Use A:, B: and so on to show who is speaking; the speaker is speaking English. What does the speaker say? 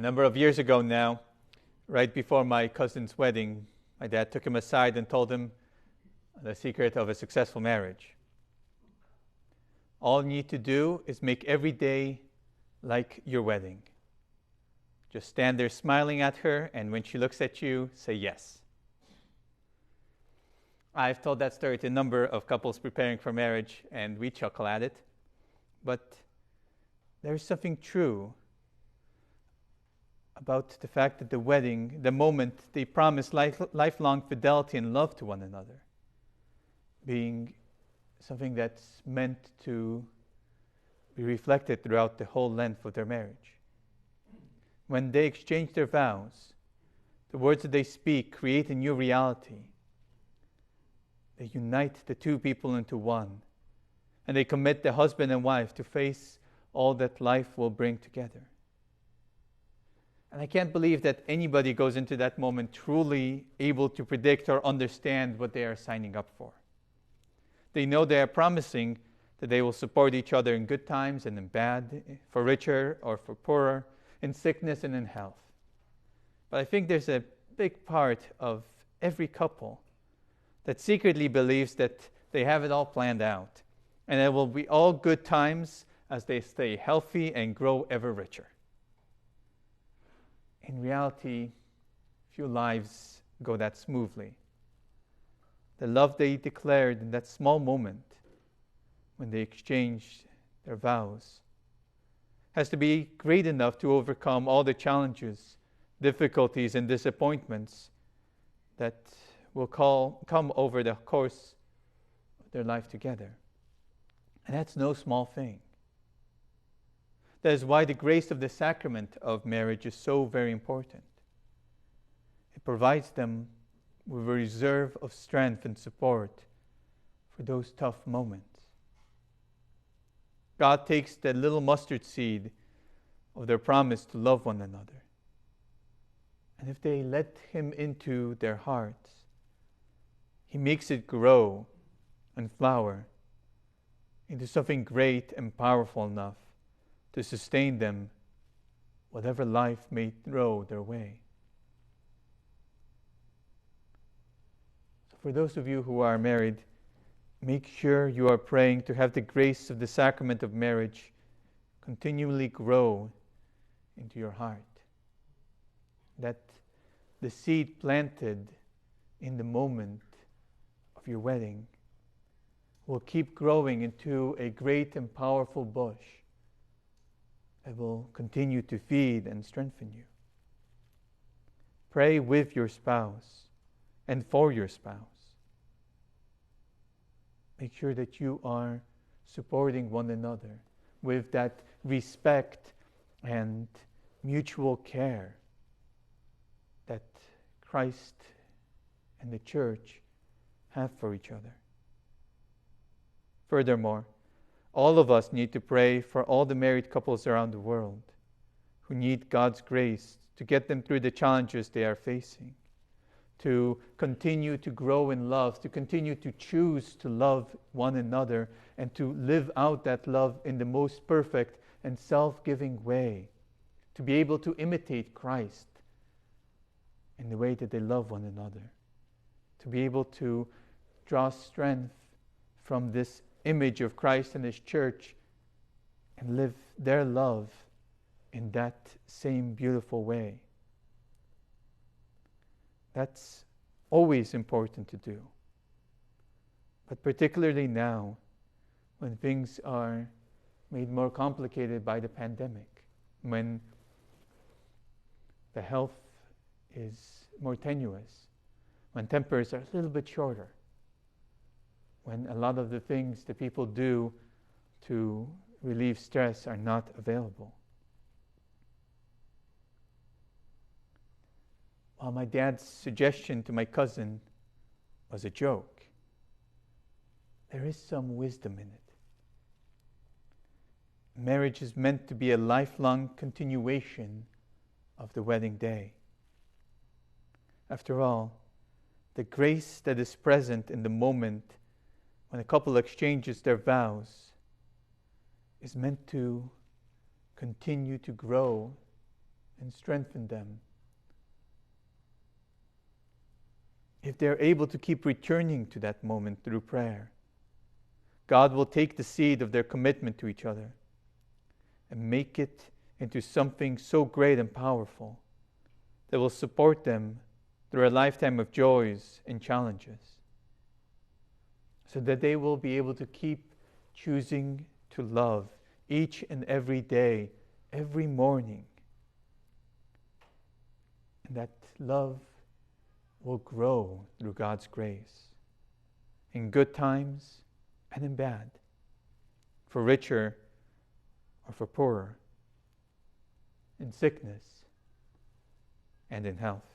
A: number of years ago now, right before my cousin's wedding, my dad took him aside and told him the secret of a successful marriage. All you need to do is make every day like your wedding. Just stand there smiling at her, and when she looks at you, say yes. I've told that story to a number of couples preparing for marriage, and we chuckle at it. But there's something true about the fact that the wedding, the moment they promise lifelong fidelity and love to one another, being something that's meant to be reflected throughout the whole length of their marriage. When they exchange their vows, the words that they speak create a new reality. They unite the two people into one, and they commit the husband and wife to face all that life will bring together. And I can't believe that anybody goes into that moment truly able to predict or understand what they are signing up for. They know they are promising that they will support each other in good times and in bad, for richer or for poorer, in sickness and in health. But I think there's a big part of every couple that secretly believes that they have it all planned out, and it will be all good times as they stay healthy and grow ever richer. In reality, few lives go that smoothly. The love they declared in that small moment when they exchanged their vows has to be great enough to overcome all the challenges, difficulties, and disappointments that will come over the course of their life together. And that's no small thing. That is why the grace of the sacrament of marriage is so very important. It provides them with a reserve of strength and support for those tough moments. God takes that little mustard seed of their promise to love one another, and if they let Him into their hearts, He makes it grow and flower into something great and powerful enough to sustain them whatever life may throw their way. So for those of you who are married, make sure you are praying to have the grace of the sacrament of marriage continually grow into your heart. That the seed planted in the moment of your wedding will keep growing into a great and powerful bush that will continue to feed and strengthen you. Pray with your spouse and for your spouse. Make sure that you are supporting one another with that respect and mutual care that Christ and the Church have for each other. Furthermore, all of us need to pray for all the married couples around the world who need God's grace to get them through the challenges they are facing, to continue to grow in love, to continue to choose to love one another, and to live out that love in the most perfect and self-giving way, to be able to imitate Christ in the way that they love one another, to be able to draw strength from this image of Christ and His Church and live their love in that same beautiful way. That's always important to do. But particularly now, when things are made more complicated by the pandemic, when the health is more tenuous, when tempers are a little bit shorter, when a lot of the things that people do to relieve stress are not available. While my dad's suggestion to my cousin was a joke, there is some wisdom in it. Marriage is meant to be a lifelong continuation of the wedding day. After all, the grace that is present in the moment when a couple exchanges their vows is meant to continue to grow and strengthen them. If they're able to keep returning to that moment through prayer, God will take the seed of their commitment to each other and make it into something so great and powerful that will support them through a lifetime of joys and challenges, so that they will be able to keep choosing to love each and every day, every morning. And that love will grow through God's grace, in good times and in bad, for richer or for poorer, in sickness and in health.